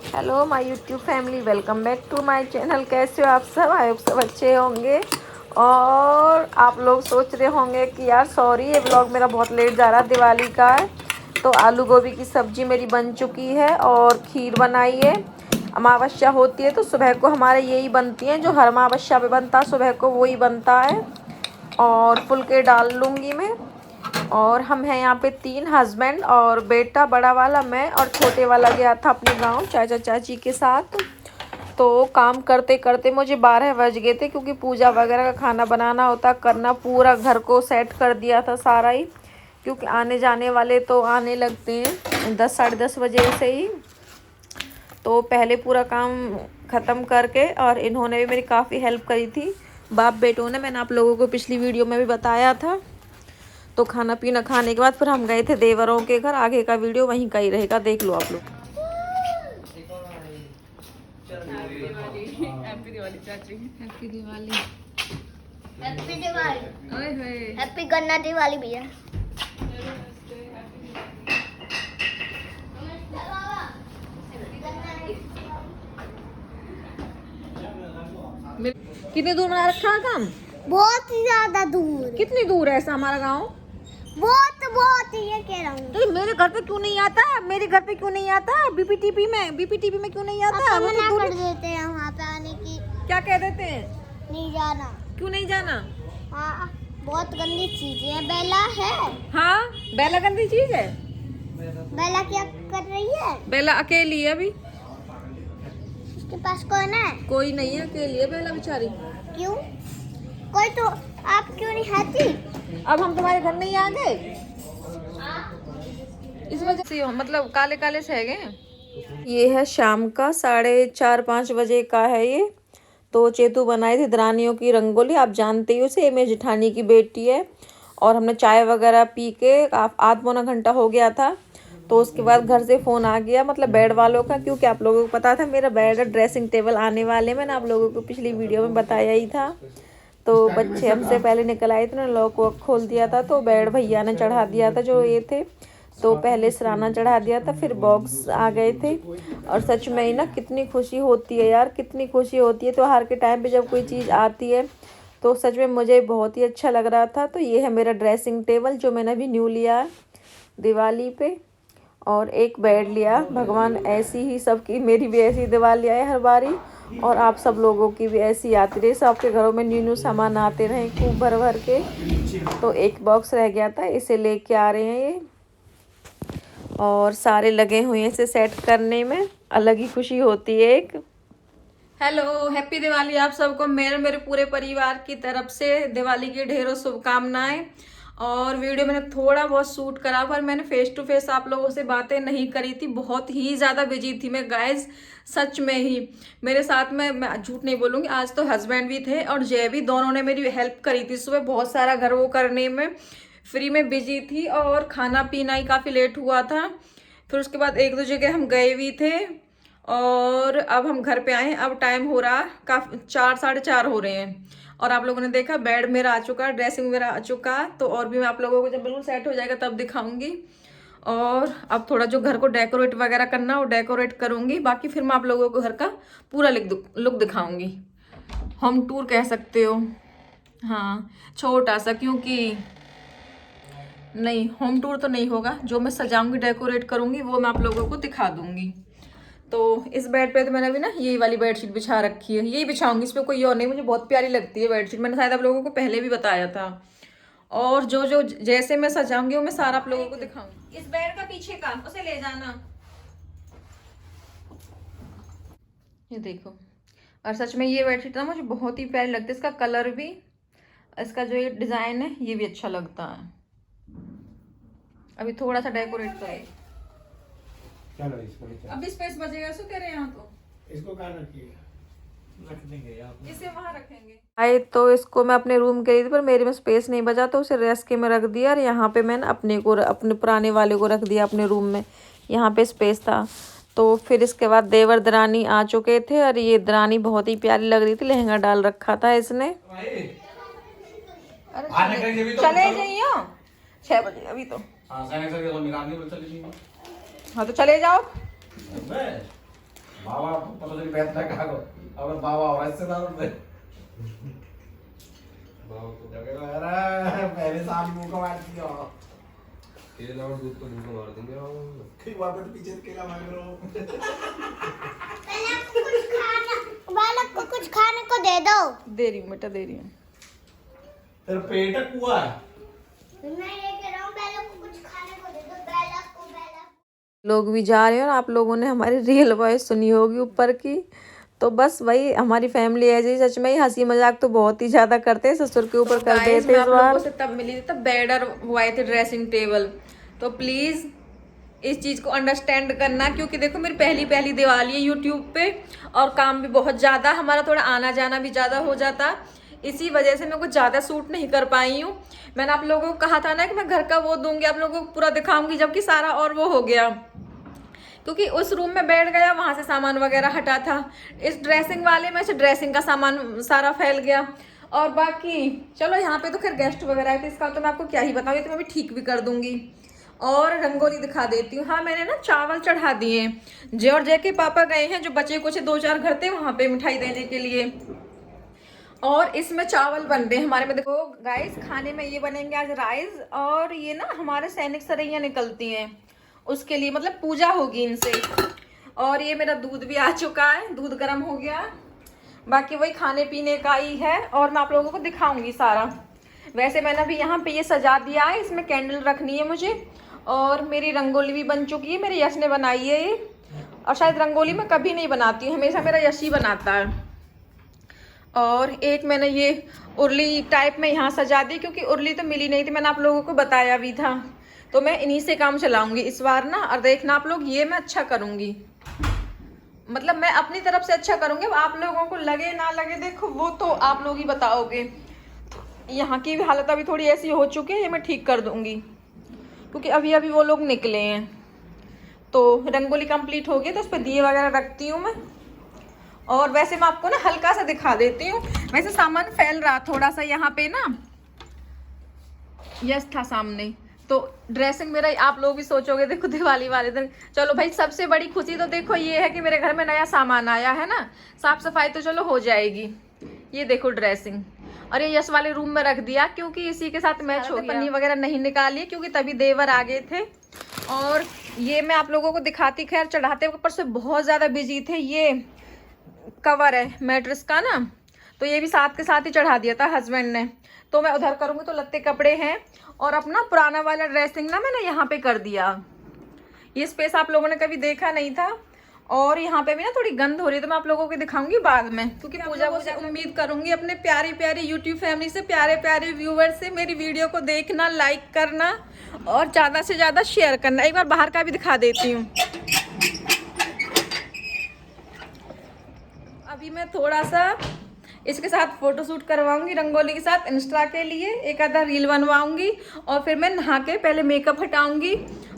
Hello my YouTube family, welcome back to my channel. कैसे हो आप सब? आई होप सब अच्छे होंगे। और आप लोग सोच रहे होंगे कि यार सॉरी, ये व्लॉग मेरा बहुत लेट जा रहा है, दिवाली का है। तो आलू गोभी की सब्ज़ी मेरी बन चुकी है और खीर बनाई है। अमावस्या होती है तो सुबह को हमारे यही बनती हैं, जो हर अमावस्या पे बनता है सुबह को वही बनता है। और फुलके डाल लूँगी मैं। और हम हैं यहाँ पे 3 हस्बैंड और बेटा, बड़ा वाला मैं और छोटे वाला गया था अपने गांव चाचा चाची के साथ। तो काम करते करते मुझे 12 बज गए थे, क्योंकि पूजा वगैरह का खाना बनाना होता, करना, पूरा घर को सेट कर दिया था सारा ही, क्योंकि आने जाने वाले तो आने लगते हैं 10 साढ़े 10 बजे से ही। तो पहले पूरा काम ख़त्म करके, और इन्होंने भी मेरी काफ़ी हेल्प करी थी, बाप बेटों ने। मैंने आप लोगों को पिछली वीडियो में भी बताया था। तो खाना पीना खाने के बाद फिर हम गए थे देवरों के घर। आगे का वीडियो वहीं का ही रहेगा, देख लो आप लोग। हैप्पी दिवाली चाची, हैप्पी दिवाली, हैप्पी दिवाली, ओए होए, हैप्पी गन्ना दिवाली भैया। कितनी दूर बना रखा है काम? बहुत ही ज्यादा दूर। कितनी दूर है ऐसा हमारा गांव? बहुत ये कह रहा हूँ। तो मेरे घर पे क्यों नहीं आता? मेरे घर पे क्यों नहीं आता? बीपीटीपी में क्यों नहीं आता? वो मना तो कर देते हैं वहाँ पे आने की। क्या कह देते हैं? नहीं जाना। क्यों नहीं जाना? हाँ, बहुत गंदी चीजें है। बेला है। हाँ, बेला गंदी चीज है। बेला क्या कर रही है? बेला अकेली है अभी। उसके पास कौन है? कोई नहीं है, अकेली है बेला बेचारी। क्यों? कोई तो आप क्यों नहीं आती? अब हम तुम्हारे घर नहीं आ गए, इस वजह से मतलब काले काले से है गए। ये है शाम का 4:30-5 बजे का है ये। तो चेतू बनाई थी दरानियों की रंगोली, आप जानते ही उसे, मेरी जेठानी की बेटी है। और हमने चाय वगैरह पी के आध पौना घंटा हो गया था। तो उसके बाद घर से फ़ोन आ गया, मतलब बेड वालों का, क्योंकि आप लोगों को पता था मेरा बेड ड्रेसिंग टेबल आने वाले, मैंने आप लोगों को पिछली वीडियो में बताया ही था। तो बच्चे हमसे पहले निकल आए थे, उन्होंने लॉक वॉक खोल दिया था, तो बेड भैया ने चढ़ा दिया था जो ये थे। तो पहले सिराना चढ़ा दिया था, फिर बॉक्स आ गए थे। और सच में ही ना कितनी खुशी होती है यार, कितनी खुशी होती है त्योहार के टाइम पे जब कोई चीज़ आती है। तो सच में मुझे बहुत ही अच्छा लग रहा था। तो ये है मेरा ड्रेसिंग टेबल जो मैंने अभी न्यू लिया है दिवाली पे। और एक बेड लिया, भगवान ऐसी ही सबकी, मेरी भी ऐसी दिवाली आए हर बारी, और आप सब लोगों की भी ऐसी आती रहे, सबके घरों में न्यू न्यू सामान आते रहे खूब भर भर के। तो एक बॉक्स रह गया था, इसे लेके आ रहे हैं ये। और सारे लगे हुए हैं इसे सेट करने में, अलग ही खुशी होती है एक। हेलो, हैप्पी दिवाली आप सबको मेरे पूरे परिवार की तरफ से। दिवाली की ढेरों शुभकामनाएं। और वीडियो मैंने थोड़ा बहुत शूट करा, पर मैंने फेस टू फेस आप लोगों से बातें नहीं करी थी, बहुत ही ज़्यादा बिजी थी मैं गाइस। सच में ही मेरे साथ में, मैं झूठ नहीं बोलूँगी, आज तो हस्बैंड भी थे और जय भी, दोनों ने मेरी हेल्प करी थी सुबह बहुत सारा घर वो करने में। फ्री में बिजी थी और खाना पीना ही काफ़ी लेट हुआ था। फिर उसके बाद एक दो जगह हम गए भी थे। और अब हम घर पे आए हैं, अब टाइम हो रहा काफ़ी 4 साढ़े 4 हो रहे हैं। और आप लोगों ने देखा बेड मेरा आ चुका है, ड्रेसिंग मेरा आ चुका है। तो और भी मैं आप लोगों को जब बिल्कुल सेट हो जाएगा तब दिखाऊंगी। और अब थोड़ा जो घर को डेकोरेट वगैरह करना वो डेकोरेट करूंगी, बाकी फिर मैं आप लोगों को घर का पूरा लुक दिखाऊंगी। होम टूर कह सकते हो, हाँ छोटा सा, क्योंकि नहीं होम टूर तो नहीं होगा, जो मैं सजाऊंगी डेकोरेट करूंगी वो मैं आप लोगों को दिखा दूंगी। तो इस बेड पे तो मैंने अभी ना यही वाली बेडशीट बिछा रखी है, यही बिछाऊंगी, इस पे कोई और नहीं, मुझे बहुत प्यारी लगती है बेडशीट, मैंने शायद आप लोगों को पहले भी बताया था। और जो जो जैसे मैं सजाऊंगी वो मैं सारा आप लोगों को दिखाऊंगी। इस बेड का पीछे का उसे ले जाना, ये देखो। और सच में ये बेडशीट ना मुझे बहुत ही प्यारी लगती है, इसका कलर भी, इसका जो ये डिजाइन है ये भी अच्छा लगता है। अभी थोड़ा सा डेकोरेट करें, अभी स्पेस बचेगा सो कह रहे हैं यहाँ, तो इसको कहाँ रखिएगा? रख देंगे, इसे वहाँ रखेंगे। आए तो इसको मैं अपने रूम के लिए थी, पर मेरे में स्पेस नहीं बचा तो उसे रेस्ट के में रख दिया। और यहाँ पे मैंने अपने पुराने वाले को रख दिया अपने रूम में, यहाँ पे स्पेस था। तो फिर इसके बाद देवर दरानी आ चुके थे, और ये दरानी बहुत ही प्यारी लग रही थी, लहंगा डाल रखा था इसने। अरे चले जाइयो 6 बजे अभी तो। हाँ तो चले जाओ। बाबा पता नहीं बैठना कहाँ को अगर बाबा और ऐसे ना होते बाबा को लगेगा अरे पहले साल मुंह को मार दिया केला और दूध तो मुंह को मार देंगे कई बार तो पीछे केला मांग रहा हूँ पहले आपको कुछ खाना बालक को कुछ खाने को दे दो। दे रही हूँ बेटा, दे रही हूँ। तेरा पेट कुआ है मैं ये कह रहा हूँ बालक को कुछ खाने को दे दो। बालक को बालक लोग भी जा रहे हैं और आप लोगों ने हमारी रियल वॉइस सुनी होगी ऊपर की। तो बस वही हमारी फैमिली है जी, सच में ही हंसी मजाक तो बहुत ही ज्यादा करते हैं, ससुर के ऊपर कर देते हैं। इस बार से तब मिली थी तब बेड और हुए थे ड्रेसिंग टेबल। तो प्लीज इस चीज को अंडरस्टैंड करना, क्योंकि देखो मेरी पहली दिवाली है यूट्यूब पे और काम भी बहुत ज्यादा, हमारा थोड़ा आना जाना भी ज्यादा हो जाता, इसी वजह से मैं कुछ ज्यादा सूट नहीं कर पाई हूँ। मैंने आप लोगों को कहा था ना कि मैं घर का वो दूंगी, आप लोगों को पूरा दिखाऊंगी, जबकि सारा और वो हो गया, क्योंकि उस रूम में बैठ गया, वहां से सामान वगैरह हटा था। इस ड्रेसिंग वाले में से ड्रेसिंग का सामान सारा फैल गया। और बाकी चलो यहाँ पे तो खैर गेस्ट वगैरह आए थे, इसका तो मैं आपको क्या ही बताऊँ, ये तो मैं भी ठीक भी कर दूंगी। और रंगोली दिखा देती हूँ। हाँ मैंने ना चावल चढ़ा दिए, जे और जय के पापा गए हैं, जो बचे कुछ 2-4 घर थे वहां पे मिठाई देने के लिए। और इसमें चावल बन रहे हैं हमारे में। देखो गाइस, खाने में ये बनेंगे आज राइस, और ये ना हमारे सैनिक सरैया निकलती हैं उसके लिए, मतलब पूजा होगी इनसे। और ये मेरा दूध भी आ चुका है, दूध गर्म हो गया। बाकी वही खाने पीने का ही है, और मैं आप लोगों को दिखाऊंगी सारा। वैसे मैंने अभी यहाँ पे ये सजा दिया है, इसमें कैंडल रखनी है मुझे। और मेरी रंगोली भी बन चुकी है, मेरे यश ने बनाई है ये। और शायद रंगोली मैं कभी नहीं बनाती हूँ, हमेशा मेरा यश ही बनाता है। और एक मैंने ये उर्ली टाइप में यहाँ सजा दी, क्योंकि उर्ली तो मिली नहीं थी, मैंने आप लोगों को बताया भी था। तो मैं इन्हीं से काम चलाऊंगी इस बार ना। और देखना आप लोग, ये मैं अच्छा करूंगी, मतलब मैं अपनी तरफ से अच्छा करूंगी। आप लोगों को लगे ना लगे देखो वो तो आप लोग ही बताओगे। यहाँ की भी हालत अभी थोड़ी ऐसी हो चुकी है, ये मैं ठीक कर दूंगी, क्योंकि अभी अभी वो लोग निकले हैं। तो रंगोली कंप्लीट हो गई, तो उस पर दिए वगैरह रखती हूँ मैं। और वैसे मैं आपको ना हल्का सा दिखा देती हूँ, वैसे सामान फैल रहा थोड़ा सा यहाँ पे ना, यस था सामने। तो ड्रेसिंग मेरा, आप लोग भी सोचोगे देखो दिवाली वाले दिन। चलो भाई, सबसे बड़ी खुशी तो देखो ये है कि मेरे घर में नया सामान आया है ना, साफ सफाई तो चलो हो जाएगी। ये देखो ड्रेसिंग, और ये यश वाले रूम में रख दिया, क्योंकि इसी के साथ मैच हो गया। पन्नी वगैरह नहीं निकाली, क्योंकि तभी देवर आ गए थे। और ये मैं आप लोगों को दिखाती, खैर चढ़ाते ऊपर से बहुत ज्यादा बिजी थे। ये कवर है मैट्रेस का ना, तो ये भी साथ के साथ ही चढ़ा दिया था हस्बैंड ने। तो मैं उधर करूंगी, तो लत्ते कपड़े हैं। और अपना पुराना वाला ड्रेसिंग ना मैंने यहाँ पे कर दिया, ये स्पेस आप लोगों ने कभी देखा नहीं था। और यहाँ पे भी ना थोड़ी गंद हो रही है, तो मैं आप लोगों को दिखाऊंगी बाद में, क्योंकि पूजा उम्मीद करूंगी अपने प्यारी प्यारी यूट्यूब फैमिली से, प्यारे प्यारे व्यूवर्स से, मेरी वीडियो को देखना, लाइक करना और ज्यादा से ज्यादा शेयर करना। एक बार बाहर का भी दिखा देती हूँ। अभी मैं थोड़ा सा इसके साथ फोटोशूट करवाऊंगी रंगोली के साथ, इंस्टा के लिए एक आधा रील बनवाऊंगी। और फिर मैं नहा के पहले मेकअप हटाऊंगी,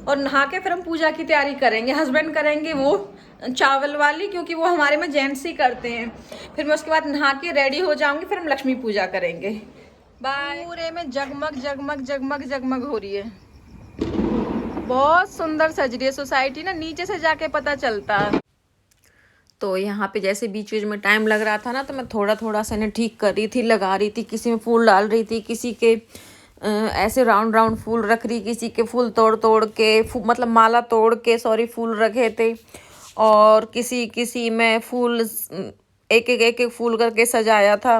और नहा के फिर हम पूजा की तैयारी करेंगे। हस्बैंड करेंगे वो चावल वाली, क्योंकि वो हमारे में जेंट्स ही करते हैं। फिर मैं उसके बाद नहा के रेडी हो जाऊंगी, फिर हम लक्ष्मी पूजा करेंगे। बाय। पूरे में जगमग जगमग जगमग जगमग हो रही है, बहुत सुंदर सज रही है सोसाइटी ना, नीचे से जाके पता चलता है। तो यहाँ पे जैसे बीच बीच में टाइम लग रहा था ना, तो मैं थोड़ा थोड़ा सा इन्हें ठीक कर रही थी, लगा रही थी, किसी में फूल डाल रही थी, किसी के ऐसे राउंड राउंड फूल रख रही, किसी के फूल तोड़ तोड़ के मतलब माला तोड़ के सॉरी फूल रखे थे। और किसी में फूल एक एक फूल करके सजाया था।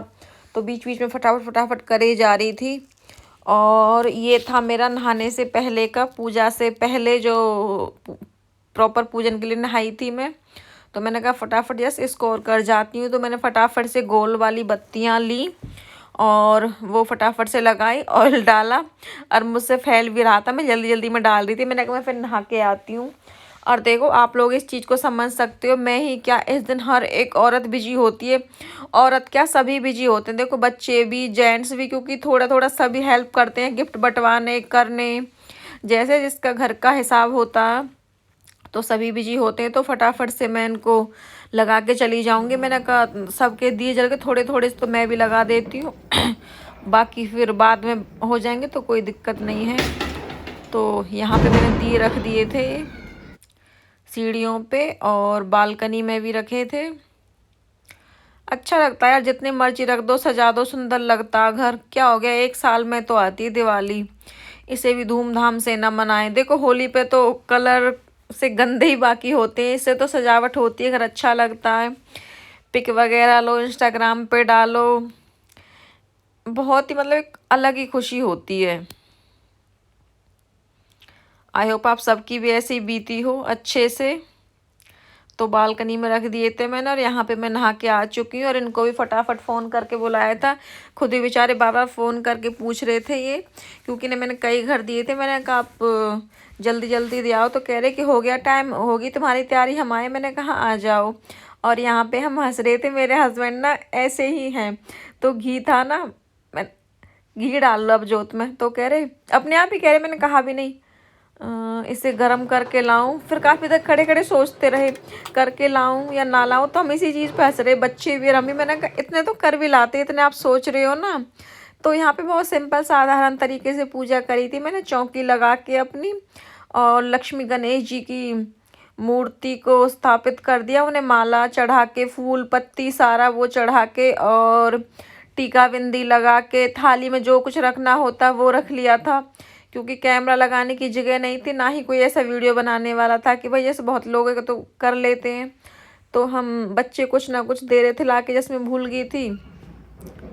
तो बीच बीच में फटाफट करे जा रही थी। और ये था मेरा नहाने से पहले का, पूजा से पहले जो प्रॉपर पूजन के लिए नहाई थी मैं। तो मैंने कहा फटाफट जस्ट इसको और कर जाती हूँ। तो मैंने फटाफट से गोल वाली बत्तियाँ ली और वो फटाफट से लगाई, ऑयल डाला, और मुझसे फैल भी रहा था, मैं जल्दी जल्दी में डाल रही थी। मैंने कहा मैं फिर नहा के आती हूँ। और देखो आप लोग इस चीज़ को समझ सकते हो, मैं ही क्या, इस दिन हर एक औरत बिजी होती है। औरत क्या, सभी बिजी होते हैं। देखो बच्चे भी, जेंट्स भी, क्योंकि थोड़ा थोड़ा सभी हेल्प करते हैं, गिफ्ट बंटवाने करने, जैसे जिसका घर का हिसाब होता है, तो सभी बिजी होते हैं। तो फटाफट से मैं इनको लगा के चली जाऊंगी। मैंने कहा सबके दिए जल के थोड़े थोड़े तो मैं भी लगा देती हूँ बाकी फिर बाद में हो जाएंगे तो कोई दिक्कत नहीं है। तो यहाँ पे मैंने दिए रख दिए थे सीढ़ियों पे और बालकनी में भी रखे थे। अच्छा लगता है यार, जितनी मर्जी रख दो, सजा दो, सुंदर लगता घर। क्या हो गया, एक साल में तो आती है दिवाली, इसे भी धूमधाम से ना मनाएं। देखो होली पे तो कलर से गंदे ही बाकी होते हैं, इससे तो सजावट होती है, घर अच्छा लगता है। पिक वगैरह लो, इंस्टाग्राम पे डालो, बहुत ही मतलब एक अलग ही खुशी होती है। आई होप आप सबकी भी ऐसी बीती हो अच्छे से। तो बालकनी में रख दिए थे मैंने, और यहाँ पे मैं नहा के आ चुकी हूँ। और इनको भी फटाफट फ़ोन करके बुलाया था, खुद ही बेचारे बाबा फ़ोन करके पूछ रहे थे ये, क्योंकि ना मैंने कई घर दिए थे। मैंने कहा आप जल्दी जल्दी दे आओ, तो कह रहे कि हो गया टाइम, होगी तुम्हारी तैयारी, हम आए। मैंने कहा आ जाओ। और यहाँ पे हम हंस रहे थे, मेरे हस्बैंड ना ऐसे ही हैं। तो घी था ना, मैं घी डाल लो अब जोत में, तो कह रहे अपने आप ही कह रहे, मैंने कहा भी नहीं इसे गरम करके लाऊं। फिर काफ़ी देर खड़े खड़े सोचते रहे, करके लाऊं या ना लाऊं। तो हम इसी चीज़ पे हंस रहे, बच्चे भी और हम भी। मैंने कहा इतने तो कर भी लाते, इतने आप सोच रहे हो ना। तो यहाँ पे बहुत सिंपल साधारण तरीके से पूजा करी थी मैंने, चौकी लगा के अपनी, और लक्ष्मी गणेश जी की मूर्ति को स्थापित कर दिया, उन्हें माला चढ़ा के, फूल पत्ती सारा वो चढ़ा के, और टीका बिंदी लगा के, थाली में जो कुछ रखना होता वो रख लिया था, क्योंकि कैमरा लगाने की जगह नहीं थी, ना ही कोई ऐसा वीडियो बनाने वाला था कि भाई जैसे बहुत लोग हैं तो कर लेते हैं। तो हम बच्चे कुछ ना कुछ दे रहे थे ला के, जिसमें भूल गई थी।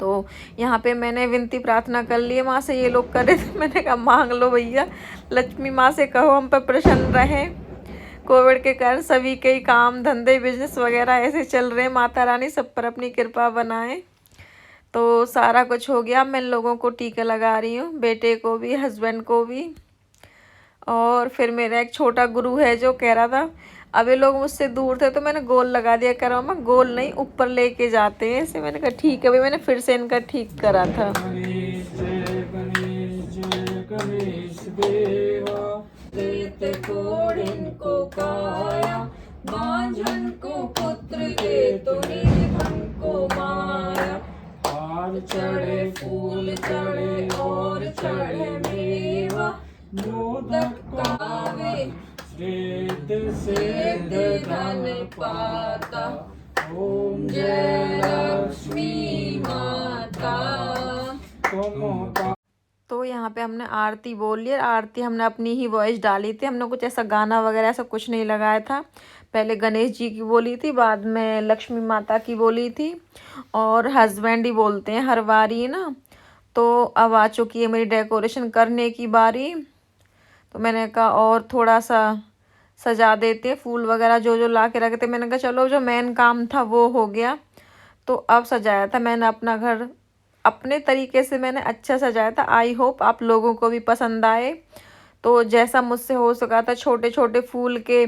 तो यहाँ पे मैंने विनती प्रार्थना कर ली है माँ से, ये लोग कर रहे थे। मैंने कहा मांग लो भैया, लक्ष्मी माँ से कहो हम पर प्रसन्न रहें। कोविड के कारण सभी के ही काम धंधे बिजनेस वगैरह ऐसे चल रहे हैं, माता रानी सब पर अपनी कृपा बनाए। तो सारा कुछ हो गया, मैं लोगों को टीके लगा रही हूँ, बेटे को भी, हस्बैंड को भी। और फिर मेरा एक छोटा गुरु है जो कह रहा था, अब ये लोग मुझसे दूर थे तो मैंने गोल लगा दिया। कह रहा हूँ मैं गोल नहीं, ऊपर लेके जाते हैं ऐसे। मैंने कहा ठीक है भाई, मैंने फिर से इनका ठीक करा था। को काया बांझन को पुत्र दे, तो निर्धन को माया। हार चढ़े फूल चढ़े और चढ़े मेवा, मोदक पावे सिद्ध धन पाता। ओम जय लक्ष्मी माता। तो यहाँ पे हमने आरती बोल ली, आरती हमने अपनी ही वॉइस डाली थी, हमने कुछ ऐसा गाना वगैरह ऐसा कुछ नहीं लगाया था। पहले गणेश जी की बोली थी, बाद में लक्ष्मी माता की बोली थी, और हस्बैंड ही बोलते हैं हर बारी ना। तो अब आ चुकी है मेरी डेकोरेशन करने की बारी। तो मैंने कहा और थोड़ा सा सजा देते हैं, फूल वगैरह जो जो ला के रखे थे। मैंने कहा चलो जो मेन काम था वो हो गया। तो अब सजाया था मैंने अपना घर, अपने तरीके से मैंने अच्छा सजाया था। आई होप आप लोगों को भी पसंद आए। तो जैसा मुझसे हो सका था, छोटे छोटे फूल के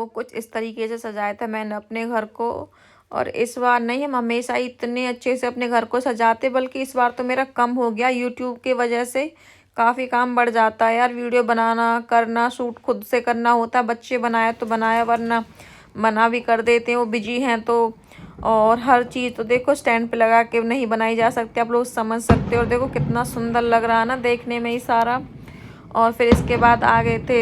तो कुछ इस तरीके से सजाया था मैंने अपने घर को। और इस बार नहीं, हम हमेशा इतने अच्छे से अपने घर को सजाते, बल्कि इस बार तो मेरा कम हो गया यूट्यूब की वजह से। काफ़ी काम बढ़ जाता है यार, वीडियो बनाना करना, शूट खुद से करना होता है। बच्चे बनाया तो बनाया, वरना मना भी कर देते हैं, वो बिजी हैं तो। और हर चीज़ तो देखो स्टैंड पे लगा के नहीं बनाई जा सकती, आप लोग समझ सकते हो। और देखो कितना सुंदर लग रहा है ना देखने में ही सारा। और फिर इसके बाद आ गए थे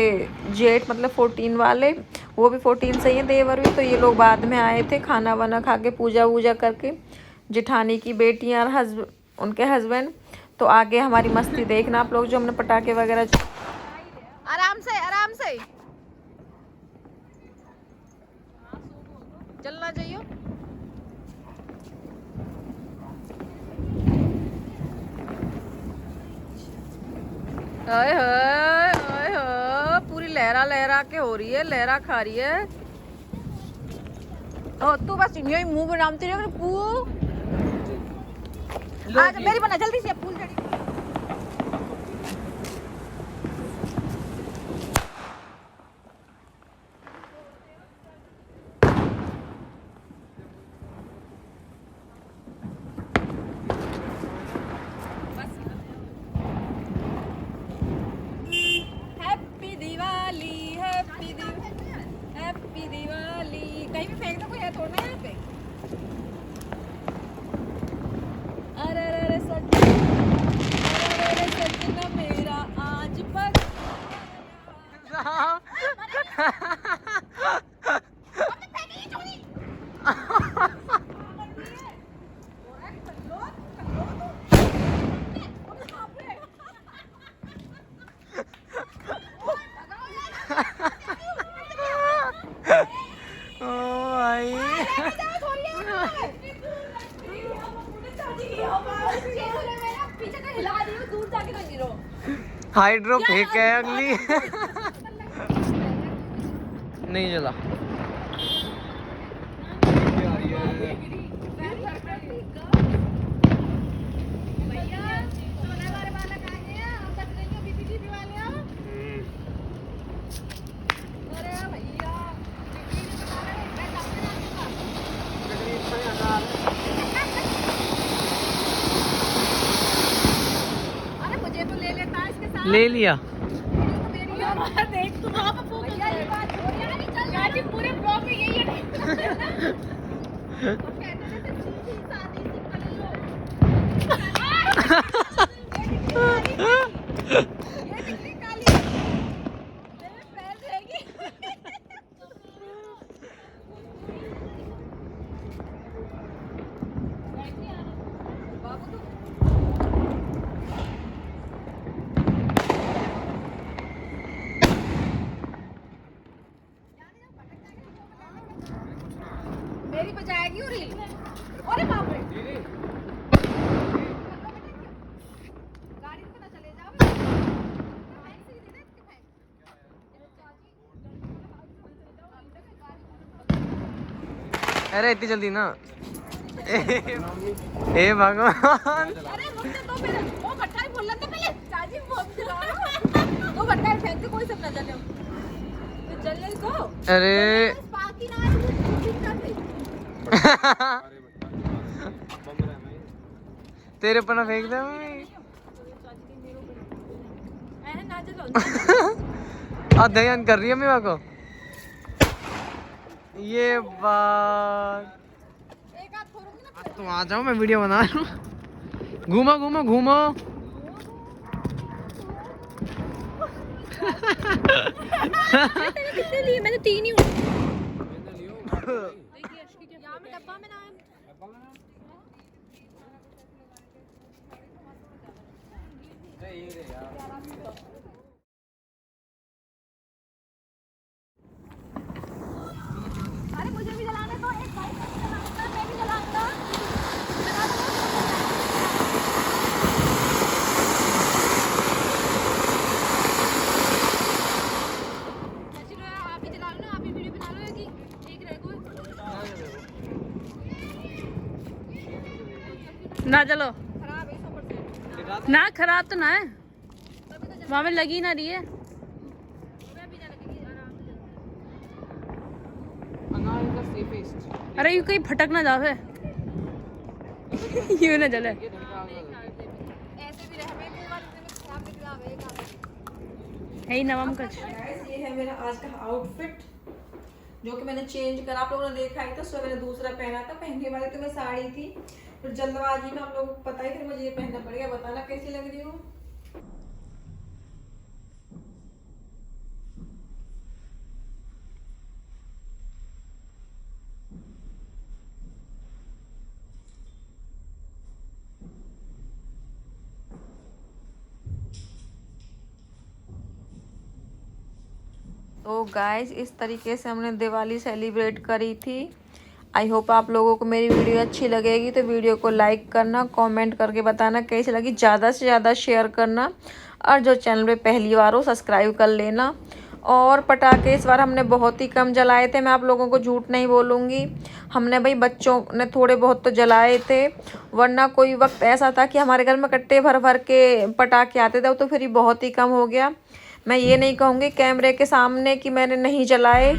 जेठ, मतलब 14 वाले, वो भी 14 से ही है, देवर भी। तो ये लोग बाद में आए थे, खाना वाना खा के पूजा वूजा करके। जेठानी की बेटियाँ और उनके हस्बैंड। तो आगे हमारी मस्ती देखना आप लोग, जो हमने पटाखे वगैरह। आराम से आराम से चलना चाहिए। पूरी लहरा लहरा के हो रही है, लहरा खा रही है। ओ तू बस यही मुंह बनाती रही पू। आज मेरी बना जल्दी से फूल जड़ी। Happy Diwali, happy Diwali. कहीं भी फेंक दो, कोई है थोड़ा यहाँ पे। अरे अरे सजना मेरा आज पर हाइड्रो फेंक है अगली। नहीं चला। ले लिया। देख तू वहां पे फोकस कर। पूरे ब्लॉग में यही है। मेरी बजाएगी और रील। अरे बाप रे, गाड़ी पे ना चले जाओ। अरे इतनी जल्दी ना। हे भगवान। अरे रुक जा, तो पहले वो भट्टा ही बोल रहा था पहले। चाची वो वो भट्टा ही फेंक के कोई सब ना जले। तो जलने दो। अरे बाकी ना तेरे पर ना फेंक दे मम्मी। अध्ययन कर रही है मेरा को। ये बात तुम आ जाओ, मैं वीडियो बना रहा हूँ। घूमो घूमो घूमो। कितने लिए? मैंने 3 ही डब्बा में ना अरे मुझे भी जलाने दो। एक भाई को जलाऊंगा, मैं भी जलाऊंगा। आप ही जला लो ना, आप ही वीडियो बना लो। कि एक रह ना चलो खराब है 100%। ना, खराब तो ना है, वहाँ में लगी ना रही है। मैं भी ना लगेगी, आराम से। अरे ये कहीं फटक ना जावे ये ना जले ऐसे भी रह में कोई बात नहीं खराब निकला है है ही नवम कुछ। गाइस ये है मेरा आज का आउटफिट जो कि मैंने चेंज करा। आप लोगों ने देखा ही था, सुबह मैंने दूसरा पहना था। पहनने वाली तो मैं साड़ी थी, फिर जल्दबाजी में आप लोगों को पता ही फिर मुझे ये पहनना पड़ेगा। बताना कैसी लग रही हूँ। तो गाइस इस तरीके से हमने दिवाली सेलिब्रेट करी थी। आई होप आप लोगों को मेरी वीडियो अच्छी लगेगी, तो वीडियो को लाइक करना, कमेंट करके बताना कैसी लगी, ज़्यादा से ज़्यादा शेयर करना, और जो चैनल पे पहली बार हो सब्सक्राइब कर लेना। और पटाखे इस बार हमने बहुत ही कम जलाए थे, मैं आप लोगों को झूठ नहीं बोलूँगी। हमने भाई बच्चों ने थोड़े बहुत तो जलाए थे, वरना कोई वक्त ऐसा था कि हमारे घर में कट्टे भर भर के पटाखे आते थे, तो फिर ये बहुत ही कम हो गया। मैं ये नहीं कहूँगी कैमरे के सामने कि मैंने नहीं जलाए।